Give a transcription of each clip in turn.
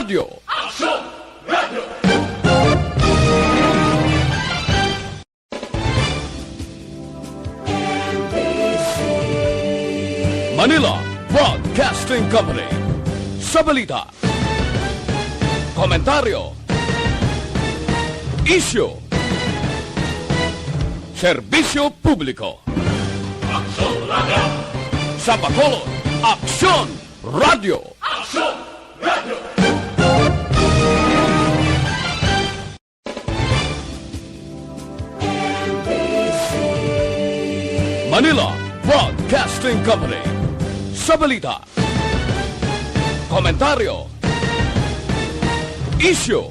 Radio. Action Radio. Manila Broadcasting Company. Sa balita, komentaryo, isyu, serbisyo publiko. Action Radio. Sa Bacolod, Aksyon Radio. Action Radio. Manila Broadcasting Company. Sa balita, komentaryo, isyu,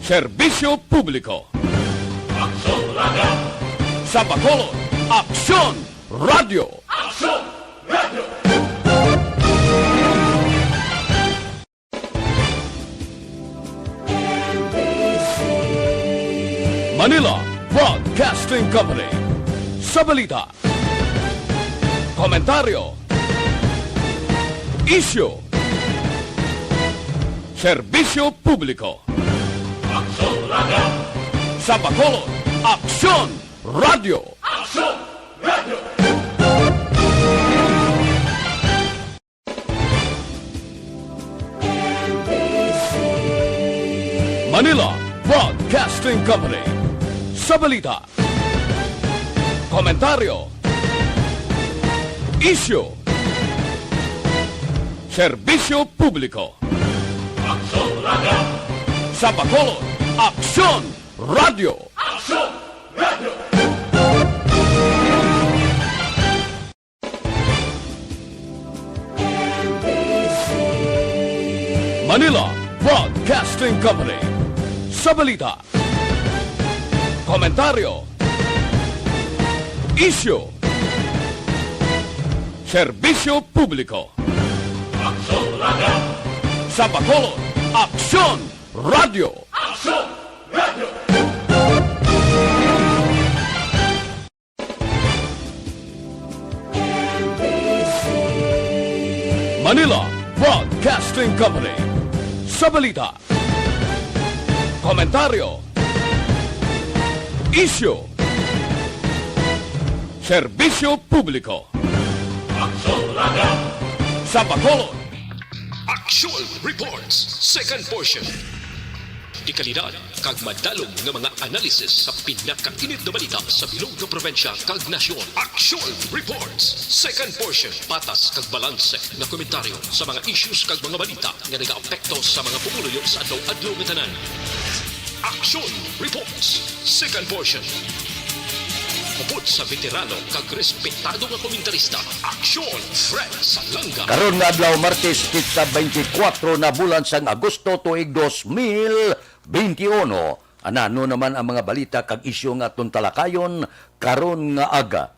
serbisyo publiko. Action Radio. Sa Bacolod, Aksyon Radio. Action Radio. Manila Broadcasting Company. Sa balita, komentaryo, isyu, serbisyo publiko. Action Radio. Sa Bacolod, Aksyon Radio. Action Radio. Manila Broadcasting Company. Sa balita, komentaryo, isyu, serbisyo publiko. Action Radio. Sa Bacolod, Aksyon Radio. Action Radio. Manila Broadcasting Company. Sa balita, komentaryo, isyu, serbisyo publiko. Action Radio. Sa Bacolod, Aksyon Radio. Action Radio. Manila Broadcasting Company. Sa balita, komentaryo, isyu, serbisyo publiko. Action Radio. Sa Bacolod, Actual Reports, second portion. Di kalidad, kag madalong nga mga analisis sa pinakainit na balita sa bilog na probinsya kag nasyon. Actual Reports, second portion. Patas kag balanse na komentaryo sa mga issues kag mga balita nga nag-aapekto sa mga pumuluyo sa adlaw-adlaw nga tanan. Action Reports, second portion. Upod sa veterano kag respetado nga komentarista, Aksyon Fred Salanga. Karon nga adlaw Martes kitsa 24 na bulan sang Agosto tuig 2021. Ano naman ang mga balita kag isyu nga atong talakayon karon nga aga.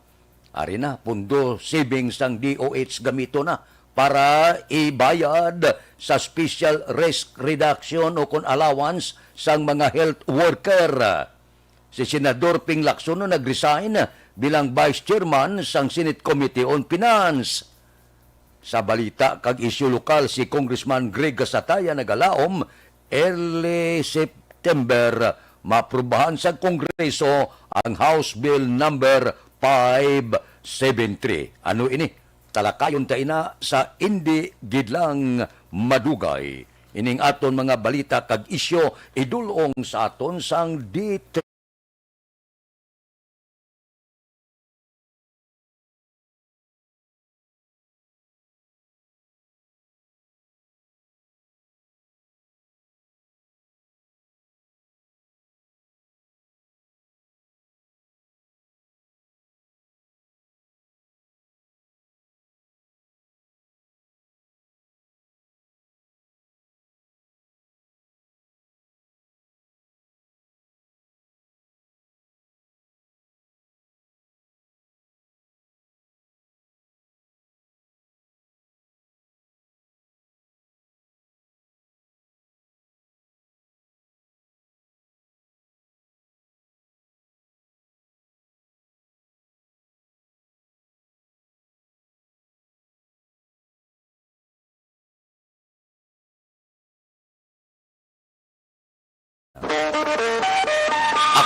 Ari na pundo savings sang DOH gamito na para ibayad sa special risk reduction o kon allowance sang mga health worker. Si Senador Ping Lacson nag-resign bilang Vice Chairman sang Senate Committee on Finance. Sa balita kag isyu lokal, si Congressman Greg Gasataya nagalaom early September maaprubahan sa Kongreso ang House Bill number 573. Ano ini? Talakayon ta ina sa hindi gidlang madugay. Ining aton mga balita kag isyu idulong sa aton sang D3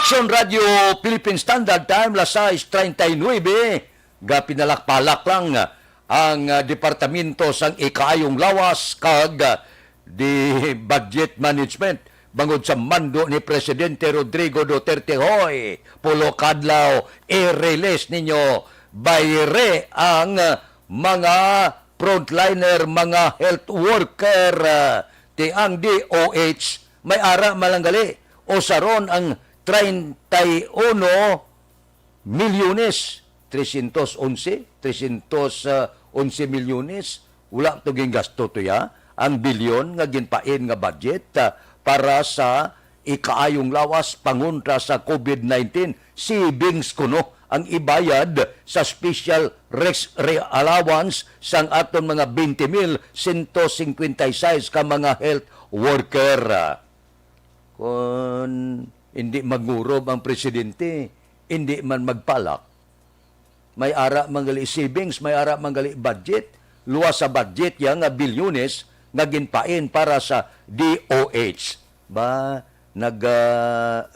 Action Radio Philippine Standard Time, las 6:39. Pinalakpalak lang ang Departamento sang Ikaayong Lawas kag di Budget Management bangod sa mando ni Presidente Rodrigo Duterte. Hoy, pulo kadlaw i-release ninyo bayre ang mga frontliner, mga health worker ti ang DOH may ara malanggali o saron ang 31 milyones 311 milyones wala to ging gasto to ya ang bilyon nga ginpain nga budget para sa ikaayong lawas pangunta sa COVID-19. Savings kuno ang ibayad sa special allowance sang aton mga 20,156 ka mga health worker. Kung hindi magurob ang presidente, hindi man magpalak, may ara manggali savings, may ara manggali budget, luwas sa budget yang nga bilyones nga ginpain para sa DOH.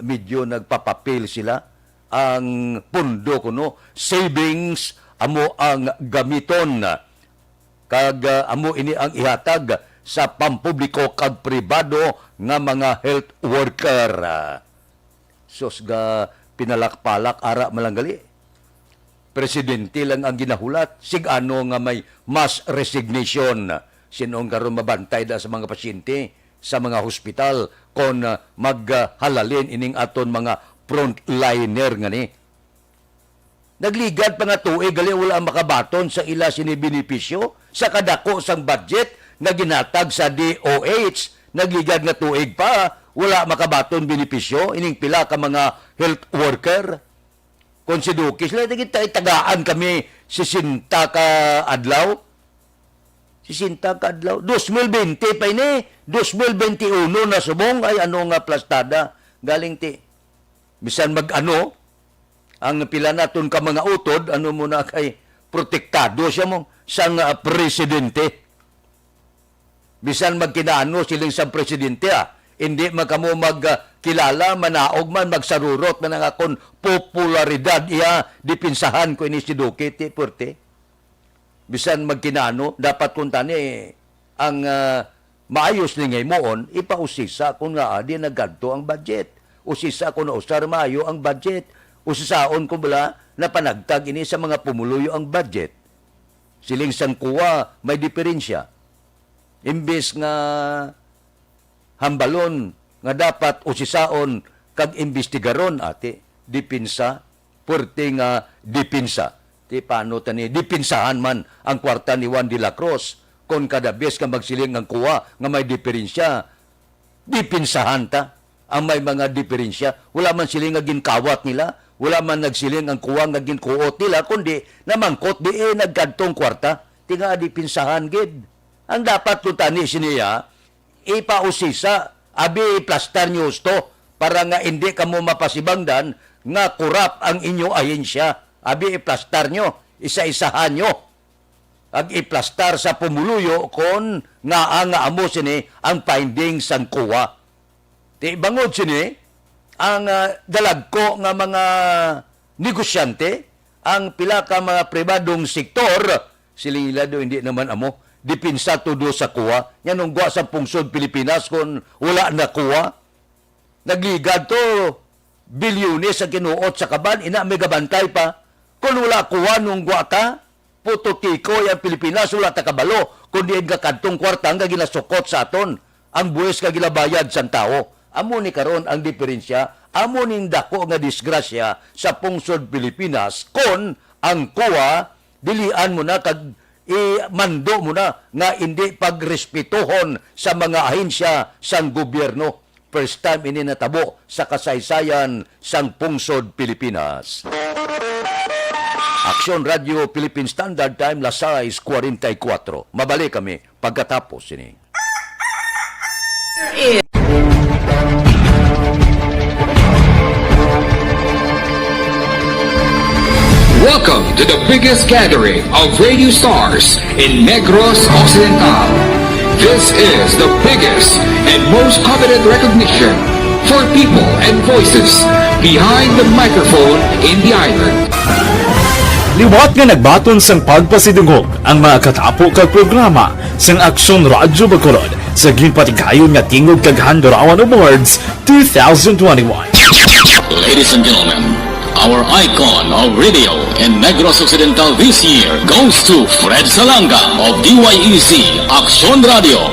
Medyo nagpapapil sila ang pundo kuno, savings amo ang gamiton kag amo ini ang ihatag sa pampubliko kag pribado nga mga health worker. Sos ga pinalakpalak ara malanggali. Presidente lang ang ginahulat, sigano nga may mass resignation. Sinong karon mabantay da sa mga pasyente sa mga hospital kon maghalalin ining aton mga frontliner nga ni. Nagligad pa nga tuig gali wala makabaton sa ila sini benepisyo sa kadako sang budget nga ginatag sa DOH. Nagligad nga tuig pa wala makabaton benepisyo ining pila ka mga health worker. Kung si Dukis, tagaan kami 60 ka adlaw. 60 ka adlaw. 2020 pa ini. 2021 na subong. Ay ano nga plastada. Galing ti. Bisan mag-ano, ang pila naton ka mga utod, ano muna kay protektado siya mo sang presidente. Bisan magkinaano siling sa presidente hindi magkamo magkilala, manaog man, magsarurot man ang akong popularidad dipinsahan ko ini si Duque, Porte. Bisan magkinano, dapat kung tani, ang maayos ni ngay moon, ipausisa kung nga di nagadto ang budget. Usisa kung nausar maayo ang budget. Usisaon ko bala na panagtag ini sa mga pumuluyo ang budget. Siling sangkuwa, may diferensya. Imbes nga hambalon nga dapat usisaon kag imbestigaron ate dipinsa puerte nga dipinsa ti paano tani dipinsahan man ang kwarta ni Juan de la Cruz kon kada bes ka magsiling ang kuwa nga may diferensya dipinsahan ta ang may mga diferensya wala man siling nga ginkawat nila wala man nagsiling ang kuwa nga ginkuot nila kundi namangkot di nagkadtong kwarta ti nga dipinsahan gid ang dapat tutani siniya ipausisa, abi plastar nyo to, para nga hindi ka mo mapasibangdan nga kurap ang inyong ahensya. Abi iplastar nyo, isa-isahan nyo. Ag iplastar sa pumuluyo kon nga amo sini ang findings sang kuwa. Ti bangod sini, ang dalagko nga mga negosyante, ang pila ka mga pribadong sektor, silila do hindi naman amo, dipinsa todo sa kuwa. Yan nung sa pungsod Pilipinas kung wala na kuwa. Nagligad to bilyones sa kinuot sa kaban, ina may gabantay pa. Kung wala kuwa nung ta, pututiko yung Pilipinas, wala ta kabalo. Kung diin ka kantong kwarta, nga ginasukot sa aton. Ang buwis ka ginabayad sa tao. Amo ni karon ang diferensya, amo ning dako nga disgrasya sa pungsod Pilipinas kung ang kuwa, dilian mo na kag mando mo na nga hindi pagrespetuhon sa mga ahensya sang gobyerno. First time ini natabo sa kasaysayan sang pungsod Pilipinas. Action Radio Philippine Standard Time, las 6:44. Mabalik kami pagkatapos ini. Welcome to the biggest gathering of radio stars in Negros Occidental. This is the biggest and most coveted recognition for people and voices behind the microphone in the island. Liwat nga nagbaton sang pagpasidungog ang mga katapo kag programa sang Aksyon Radyo Bacolod sa ginpatigayon nga tingog kag Handurawan Awards 2021. Ladies and gentlemen, our icon of radio in Negros Occidental this year goes to Fred Salanga of DYEC Aksyon Radio.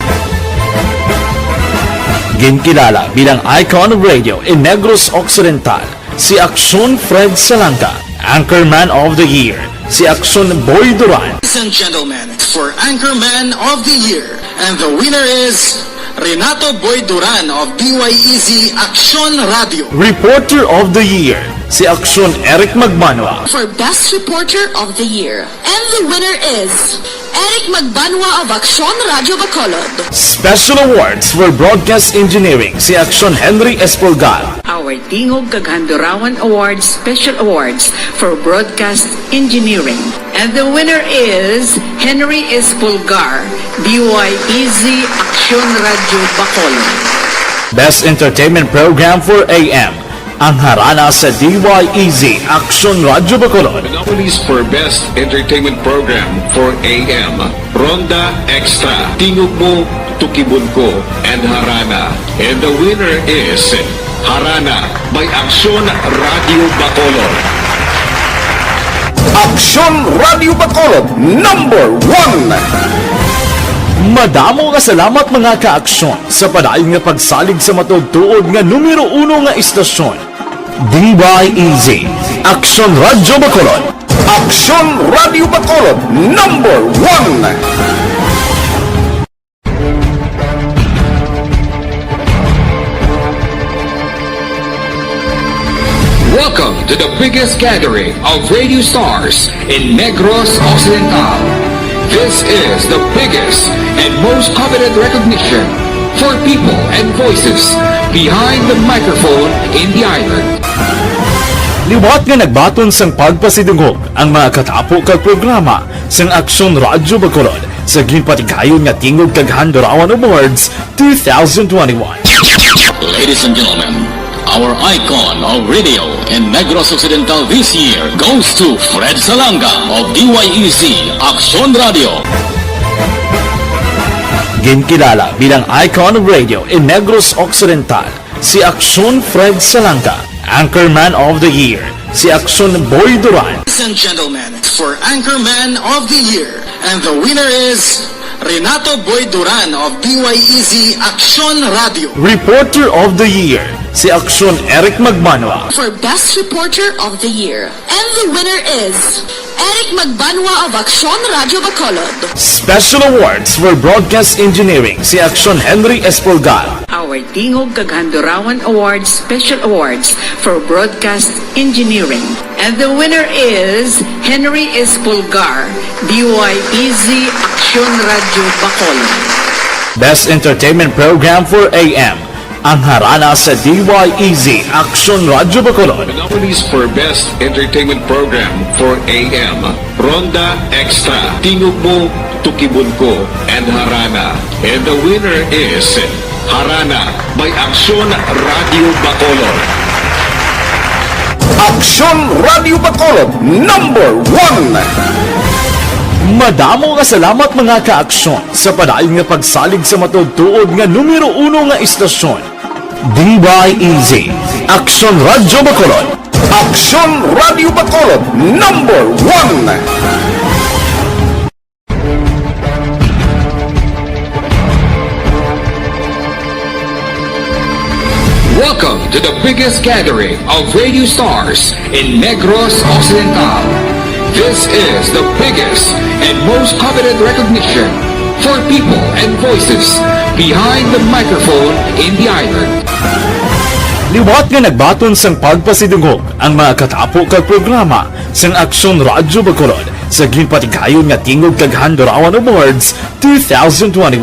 Ginkilala bilang icon of radio in Negros Occidental si Aksyon Fred Salanga. Anchorman of the Year si Aksyon Boy Duran. Ladies and gentlemen, for Anchorman of the Year, and the winner is Renato Boy Duran of DYEC Aksyon Radio. Reporter of the Year si Aksyon Eric Magbanwa. For Best Reporter of the Year. And the winner is Eric Magbanwa of Aksyon Radio Bacolod. Special awards for broadcast engineering si Aksyon Henry Espolgar. Our Tingog kag Handurawan Awards Special Awards for Broadcast Engineering. And the winner is Henry Espolgar, DYEZ Aksyon Radio Bacolod. Best Entertainment Program for AM. Ang harana sa DYEZ Aksyon Radio Bacolod. Nominees for Best Entertainment Program for AM, Ronda Extra, Tingog Mo, Tukibon Ko, and Harana. And the winner is Harana by Aksyon Radio Bacolod. Aksyon Radio Bacolod number 1. Madamo nga salamat mga kaaksyon sa padayon nga pagsalig sa matugtuod nga numero 1 nga istasyon. DYEZ Aksyon Radio Bacolod. Aksyon Radio Bacolod number 1. Welcome to the biggest gathering of radio stars in Negros Occidental. This is the biggest and most coveted recognition for people and voices behind the microphone in the island. Liwat nga nagbaton sang pagpasidungog ang mga katapo kag programa sang Aksyon Radyo Bacolod sa ginpatigayon nga tingog kag Handurawan Awards 2021. Ladies and gentlemen, our icon of radio in Negros Occidental this year goes to Fred Salanga of DYEC Aksyon Radio. Ginkilala bilang icon of radio in Negros Occidental si Aksyon Fred Salanga. Anchorman of the Year si Aksyon Boy Duran. Ladies and gentlemen, for Anchorman of the Year, and the winner is Renato Boy Duran of DYEC Aksyon Radio. Reporter of the Year si Aksyon Eric Magbanwa. For Best Reporter of the Year. And the winner is Eric Magbanwa of Aksyon Radio Bacolod. Special awards for broadcast engineering si Aksyon Henry Espolgar. Our Tingog kag Handurawan Awards Special Awards for Broadcast Engineering. And the winner is Henry Espolgar, DYEZ Aksyon Radio Bacolod. Best Entertainment Program for AM. Ang harana sa DYEZ Aksyon Radio Bacolod. Nominees for Best Entertainment Program for AM, Ronda Extra, Tingog Mo, Tukibon Ko, and Harana. And the winner is Harana by Aksyon Radio Bacolod. Aksyon Radio Bacolod number 1. Madamo nga salamat mga kaaksyon sa padayon nga pagsalig sa matugtuod nga numero 1 nga istasyon. DYEZ Aksyon Radio Bacolod. Aksyon Radio Bacolod number 1. Welcome to the biggest gathering of radio stars in Negros Occidental. This is the biggest and most coveted recognition for people and voices behind the microphone in the island. Liwat nga nagbaton sang pagpasidungog ang mga katapo kag programa sang Aksyon Radyo Bacolod sa ginpatigayon nga tingog kag Handurawan Awards 2021.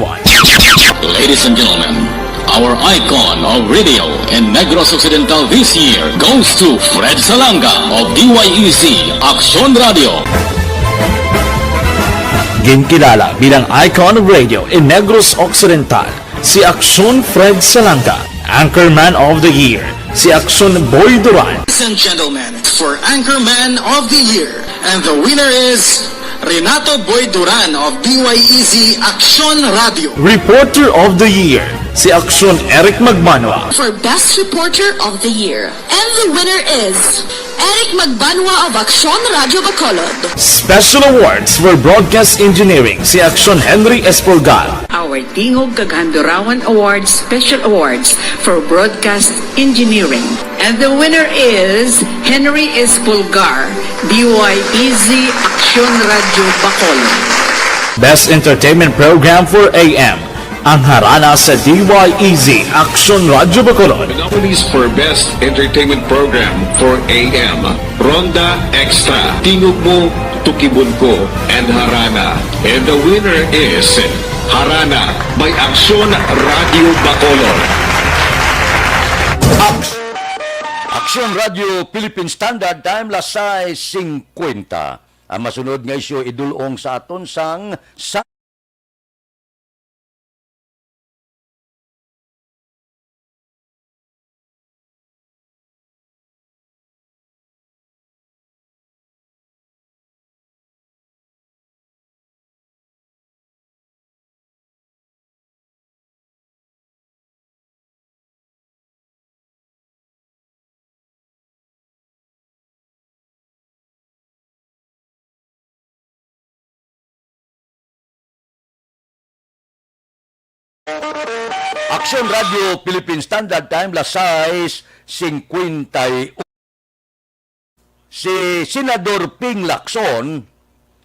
Ladies and gentlemen, our icon of radio in Negros Occidental this year goes to Fred Salanga of DYEC Aksyon Radio. Ginkilala bilang icon of radio in Negros Occidental si Aksyon Fred Salanga. Anchorman of the Year, si Aksyon Boy Duran. Ladies and gentlemen, for Anchorman of the Year, and the winner is Renato Boy Duran of DYEZ Aksyon Radio. Reporter of the Year, si Aksyon Eric Magbanwa. For Best Reporter of the Year. And the winner is Eric Magbanwa of Aksyon Radio Bacolod. Special Awards for Broadcast Engineering, si Aksyon Henry Espolgar. Our Tingog Kaghandurawan Awards Special Awards for Broadcast Engineering. And the winner is Henry Espolgar, DYEZ Aksyon Radio Bacolod. Best Entertainment Program for AM, ang harana sa DYEZ Aksyon Radio Bacolod. The nominees for Best Entertainment Program for AM, Ronda Extra, Tingog Mo, Tukibon Ko, and Harana. And the winner is Harana by Aksyon Radio Bacolod. Aksyon Radio Philippine Standard Time lasay 50. Ang masunod nga isyu idulong sa aton sang sa Aksyon Radio Philippine Standard Time lasay 50. Si Senador Ping Lacson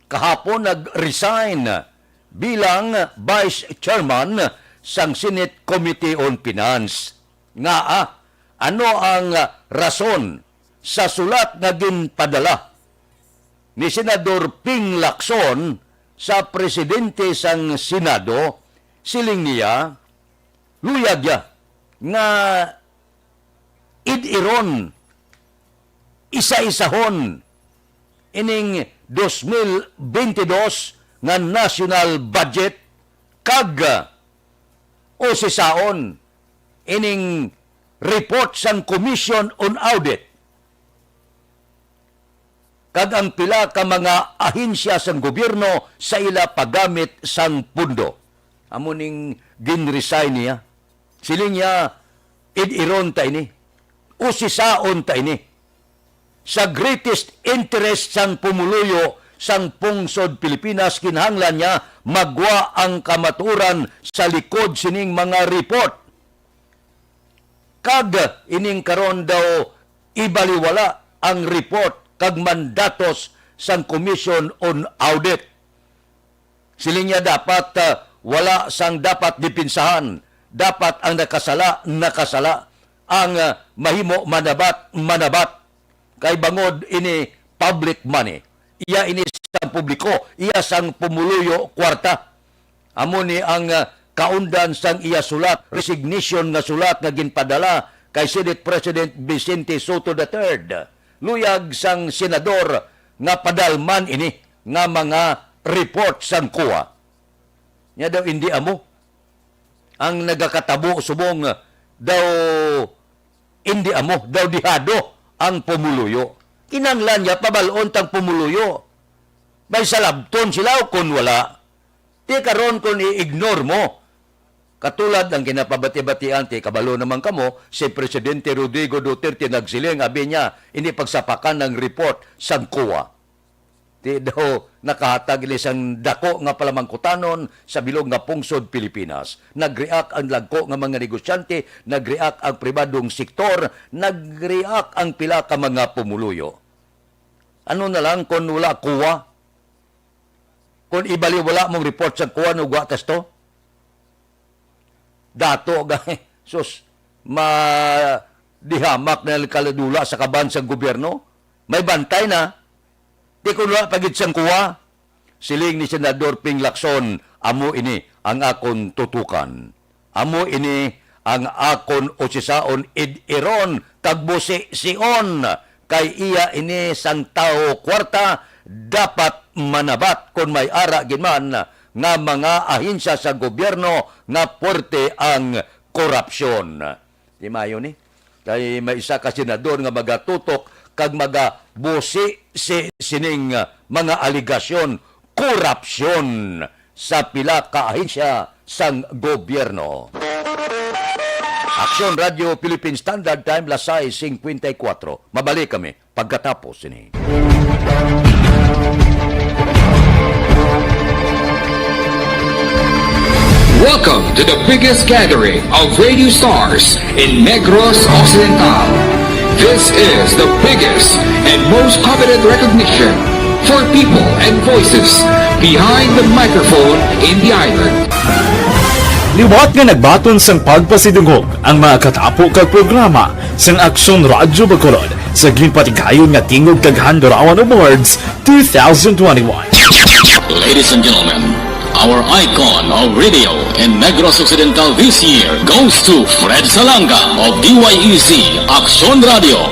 kahapon nag-resign bilang Vice Chairman sang Senate Committee on Finance. Nga ano ang rason sa sulat nga ginpadala ni Senador Ping Lacson sa presidente sang Senado? Siling niya, luyag ya, nga idiron, isa-isahon, ining 2022 nga national budget, kag o sisaon, ining report sang Commission on Audit, kag ang pila ka mga ahensya sang gobyerno sa ila paggamit sang pundo. Amuning ginresign niya. Siling niya, idiron ta ini. Usisaon ta ini. Sa greatest interest sang pumuluyo sang pungsod Pilipinas, kinahanglan niya magwa ang kamaturan sa likod sining mga report. Kag ining karon daw ibaliwala ang report kag mandatos sang Commission on Audit. Siling niya dapat wala sang dapat dipinsahan. Dapat ang nakasala. Ang mahimo manabat. Kay bangod ini public money. Iya ini sang publiko. Iya sang pumuluyo kwarta. Amo ni ang kaundan sang iya sulat. Resignation nga sulat nga ginpadala kay Senate President Vicente Soto III. Luyag sang senador nga padalman ini nga mga report sang kuwa. Nya daw hindi amo ang nagakatabo subong daw hindi amo daw dihado ang pumuluyo. Kinanglan niya pabalon tang pumuluyo. May salabton sila kung wala. Ti karon kung i-ignore mo. Katulad ang kinapabati-batian ti kabalo naman kamo si Presidente Rodrigo Duterte nagsiling abi niya ini pagsapakan ng report sang kuwa. Di daw nakahatag ilisang dako nga palamangkutanon sa bilog nga pungsod Pilipinas. Nag-react ang lagko nga mga negosyante, nag-react ang pribadong sektor, nag-react ang pila ka mga pumuluyo. Ano na lang kung wala kuwa? Kung ibaliwala mong report sa kuwa, no gatas to? Dato, sus, dihamak na kaladula sa kaban sa gobyerno? May bantay na. Di ko na pagit siyang kuha. Siling ni Senador Ping Lacson, amo ini ang akon tutukan. Amo ini ang akon osisaon iron tagbusi sion. Kay iya ini sang tao kwarta dapat manabat kung may ara ginman nga mga ahensya sa gobyerno nga puwerte ang korupsyon. Di mayo ni. Kay may isa ka senador nga magatutok kag magabusi sining mga aligasyon korupsyon sa pila ka ahensya sang gobyerno. Aksyon Radio Philippine Standard Time, las 6:54. Mabalik kami pagkatapos ini. Welcome to the biggest gathering of radio stars in Negros Occidental. This is the biggest and most coveted recognition for people and voices behind the microphone in the island. Liwat nga nagbaton sang pagpasidungog ang mga katapo kag programa sang Aksyon Radyo Bacolod sa ginpatigayon nga tingog kag Handorawan Awards 2021. Ladies and gentlemen, our icon of radio in Negros Occidental this year goes to Fred Salanga of DYEZ Aksyon Radio.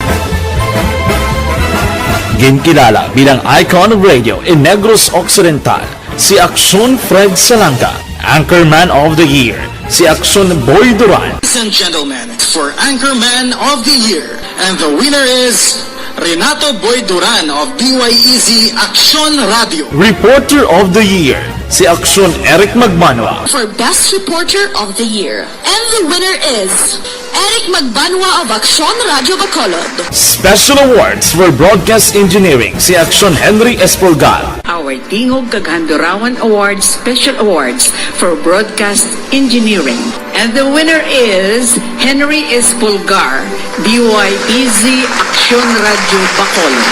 Ginkilala bilang icon of radio in Negros Occidental, si Aksyon Fred Salanga. Anchorman of the Year, si Aksyon Boy Duran. Ladies and gentlemen, for Anchorman of the Year, and the winner is Renato Boy Duran of DYEZ Aksyon Radio. Reporter of the Year, si Aksyon Eric Magbanwa. For Best Reporter of the Year. And the winner is Eric Magbanwa of Aksyon Radio Bacolod. Special Awards for Broadcast Engineering, si Aksyon Henry Espolgar. Our Tingog kag Handorawan Awards Special Awards for Broadcast Engineering. And the winner is Henry Espolgar, DYEZ Aksyon Radio Bacolod.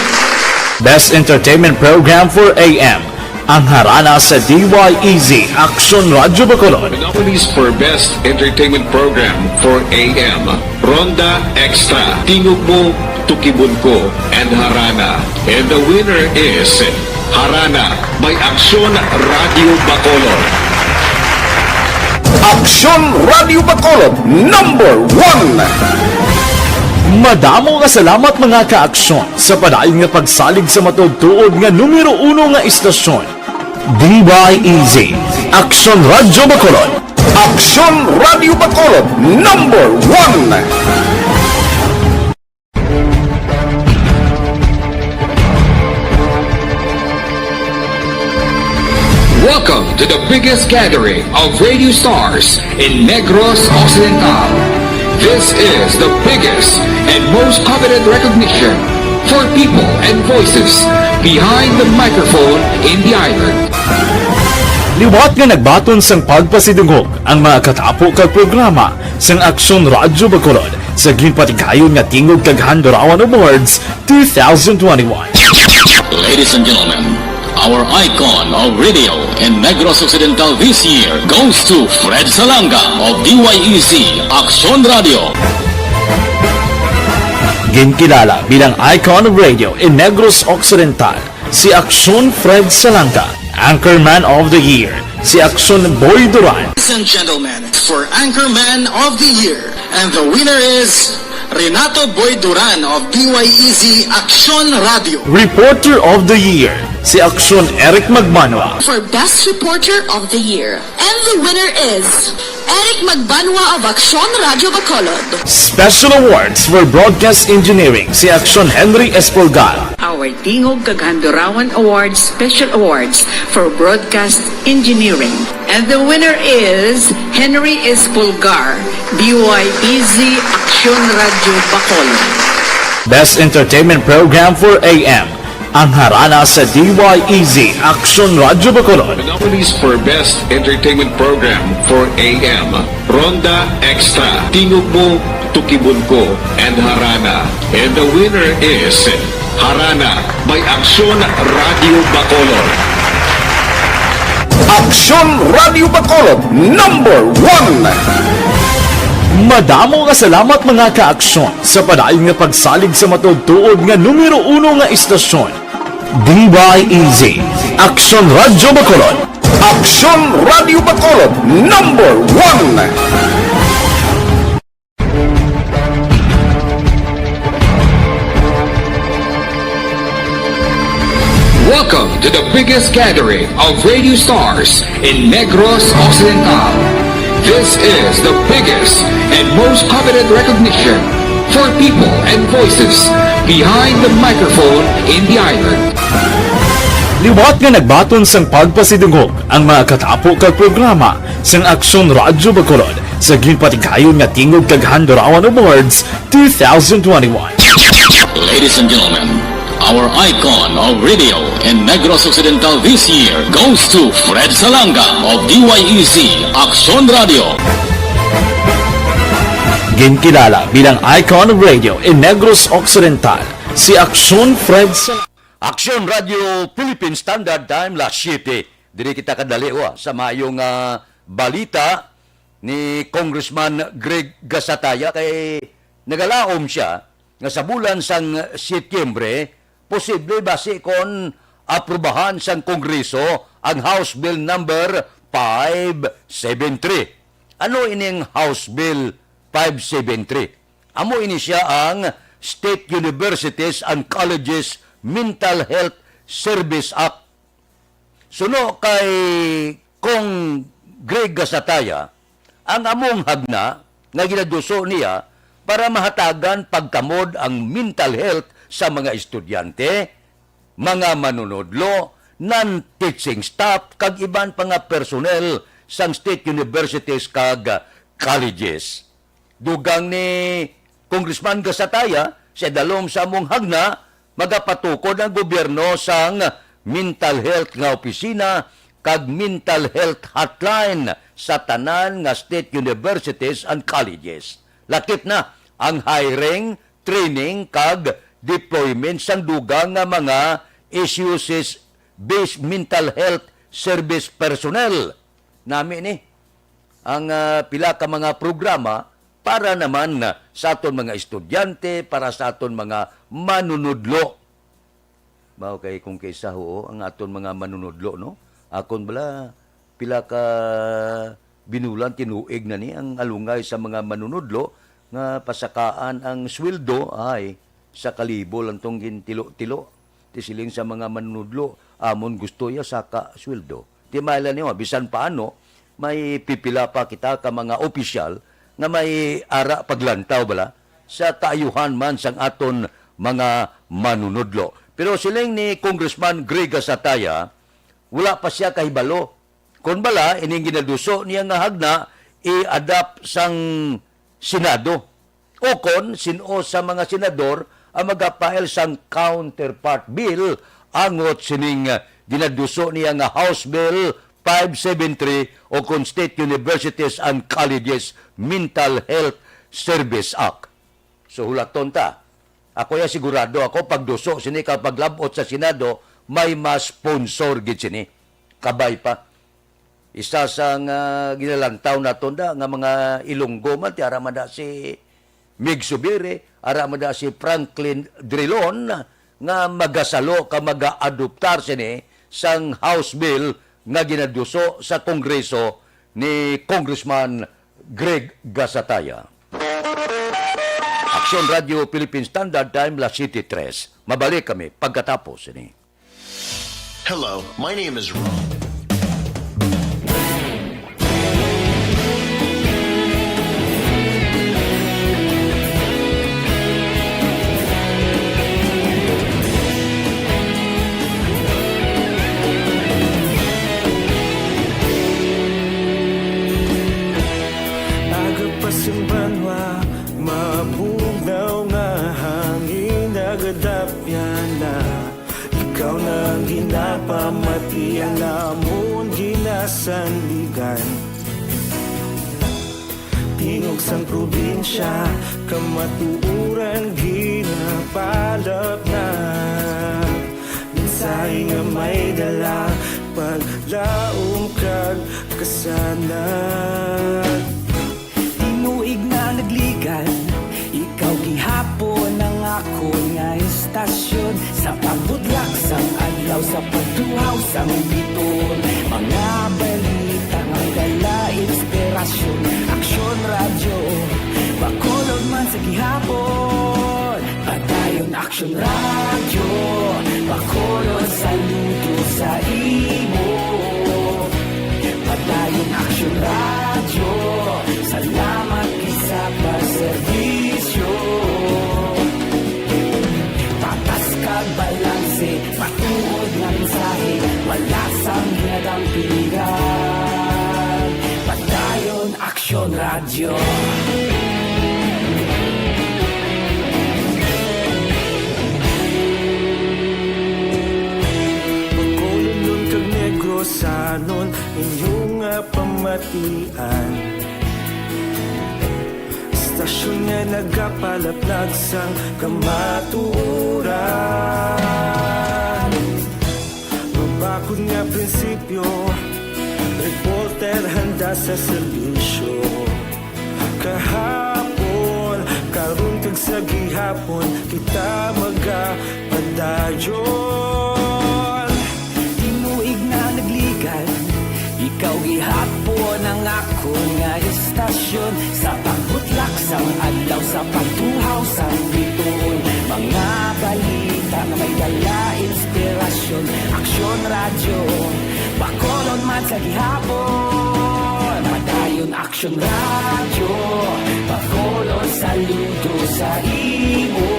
Best Entertainment Program for AM, ang harana sa DYEZ Aksyon Radio Bacolod. Nominees for Best Entertainment Program for AM, Ronda Extra, Tingog Mo, Tukibon Ko, and Harana. And the winner is Harana by Aksyon Radio Bacolod. Aksyon Radio Bacolod, number 1! Madamo nga salamat mga ka-aksyon sa padayon nga pagsalig sa matugtuod nga numero 1 nga istasyon. DYEZ, Aksyon Radio Bacolod. Aksyon Radio Bacolod, number 1! Welcome to the biggest gathering of radio stars in Negros Occidental. This is the biggest and most coveted recognition for people and voices behind the microphone in the island. Liwat nga nagbaton sang pagpasidungog ang mga katapo kag programa sang Aksyon Radyo Bacolod sa ginpatigayon nga tingog kag Handorawan Awards 2021. Ladies and gentlemen, our icon of radio in Negros Occidental this year goes to Fred Salanga of DYEZ Aksyon Radio. Ginkilala bilang icon of radio in Negros Occidental, si Aksyon Fred Salanga. Anchorman of the Year, si Aksyon Boy Duran. Ladies and gentlemen, for Anchorman of the Year, and the winner is Renato Boy Duran of DYEZ Aksyon Radio. Reporter of the Year, si Aksyon Eric Magbanwa. For Best Reporter of the Year. And the winner is Eric Magbanwa of Aksyon Radio Bacolod. Special Awards for Broadcast Engineering, si Aksyon Henry Espolgar. Our Tingog kag Handorawan Awards Special Awards for Broadcast Engineering. And the winner is Henry Espolgar, DYEZ Aksyon Radio Bacolod. Best Entertainment Program for AM, ang harana sa DYEZ Aksyon Radio Bacolod. Nominees for Best Entertainment Program for AM, Ronda Extra, Tingog Mo, Tukibon Ko, and Harana. And the winner is Harana by Aksyon Radio Bacolod. Aksyon Radio Bacolod, number 1! Madamo nga salamat mga ka-aksyon sa padayon nga pagsalig sa matugtuod nga numero 1 nga istasyon. DYEZ, Aksyon Radio Bacolod. Aksyon Radio Bacolod, number 1! Welcome to the biggest gathering of radio stars in Negros Occidental. This is the biggest and most coveted recognition for people and voices behind the microphone in the island. Liwat nga nagbaton sang pagpasidungog ang mga katapo kag programa sang Aksyon Radyo Bacolod sa ginpatigayon nga Tingog kag Handurawan Awards 2021. Ladies and gentlemen, our icon of radio in Negros Occidental this year goes to Fred Salanga of DYEZ Aksyon Radio. Ginkilala bilang icon of radio in Negros Occidental, si Aksyon Fred Salanga. Aksyon Radio Philippine Standard Time last City. Diri kita kadali sa mayong balita ni Congressman Greg Gasataya kay nagalaom siya nga sa bulan sang Setyembre posible basi kon aprubahan sang Kongreso ang House Bill number 573. Ano ining House Bill 573? Amo ini siya ang State Universities and Colleges Mental Health Service Act. Suno kay Kong Greg Gasataya, ang among hagna nga ginaduso niya para mahatagan pagkamod ang mental health sa mga estudyante, mga manunodlo, non-teaching staff, kag iban pa nga personnel sang state universities kag colleges. Dugang ni Congressman Gasataya, sa dalom sa among hagna, magapatukod ang gobyerno sang mental health nga opisina kag mental health hotline sa tanan nga state universities and colleges. Lakip na ang hiring, training kag deployment sang dugang nga mga issues-based mental health service personnel. Nami ni ang pila ka mga programa para naman sa aton mga estudyante, para sa aton mga manunudlo. Mao kay kung kaysa ang aton mga manunudlo, no? Akon bala, pila ka binulan, tinuig na ni ang alungay sa mga manunudlo nga pasakaan ang sweldo ay sa kalibo lang tong gintilo-tilo. Tisiling sa mga manunudlo, amon gusto ya saka sweldo. Di maila niyo, bisan paano, may pipila pa kita ka mga opisyal na may ara paglantaw bala sa kaayuhan man sang aton mga manunudlo. Pero siling ni Congressman Greg Gasataya, wala pa siya kahibalo. Kung bala, ining ginaduso niya nga hagna, i-adapt sang Senado. O kon, sino sa mga senador ang magapail sang counterpart bill angot sining ginaduso niya nga House Bill 573 o kon State Universities and Colleges Mental Health Service Act. So hulaton ta. Ako ya sigurado ako pagduso sini kapag labot sa Senado may mas sponsor gid sini. Kabay pa. Isa sang ginalantaw naton da nga mga Ilonggo man ti aramada si Mig Subire, aramada si Franklin Drilon nga magasalo ka maga-adoptar sini sang House Bill nga ginaduso sa Kongreso ni Congressman Greg Gasataya. Aksyon Radio Philippine Standard Time, La City 3. Mabalik kami pagkatapos ini. Hello, my name is Ron. Mabugnaw nga hangin nagadapyan na ikaw nang ginapamatian namon ginasandigan tingog sang probinsya kamatuuran ginapalap na minsay nga may dala paglaom kag kasanan tinuig na nagligan ikaw gihapon ang ako nga istasyon sa pagbudlak sang adlaw sa pagtuhaw sang biton mga balita nga dala inspirasyon Aksyon Radyo Bacolod man sa gihapon padayon Aksyon Radyo Bacolod saludo sa imo padayon Aksyon Radyo Radyo. Pagkulunod kag Negrosanon, inyong pamatian. Stasyon nga nagapalaplag sang kamaturan. Mabakod nga prinsipyo, reporter handa sa serbisyo. Kahapon, karon kag sa gihapon, kita magapadayon. Tinuig na nagligan, ikaw gihapon ang ako nga istasyon. Sa pagbutlak sang adlaw, sa pagtuhaw sang bituon, mga balita na may dala inspirasyon. Aksyon Radyo, Bacolod man sa gihapon. Padayon Aksyon Radyo, Bacolod saludo sa imo.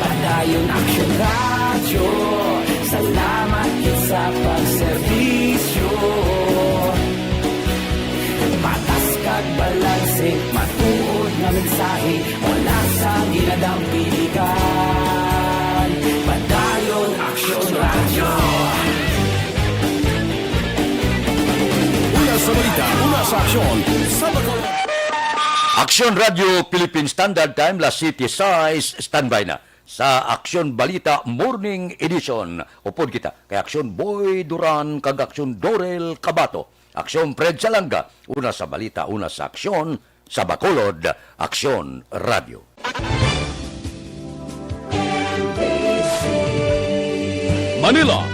Padayon Aksyon Radyo, salamat gid sa pagserbisyo. Patas kag balanse, matuod na mensahe, wala sa ginadampilikan. Padayon Aksyon Radyo. Una sa balita, una sa aksyon, sa Bacolod. Aksyon Radio Philippine Standard Time, La City Size, standby na sa Aksyon Balita Morning Edition. Upod kita kay Aksyon Boy Duran kag Aksyon Dorel Cabato. Aksyon Fred Salanga, una sa balita, una sa aksyon, sa Bacolod, Aksyon Radio. Manila,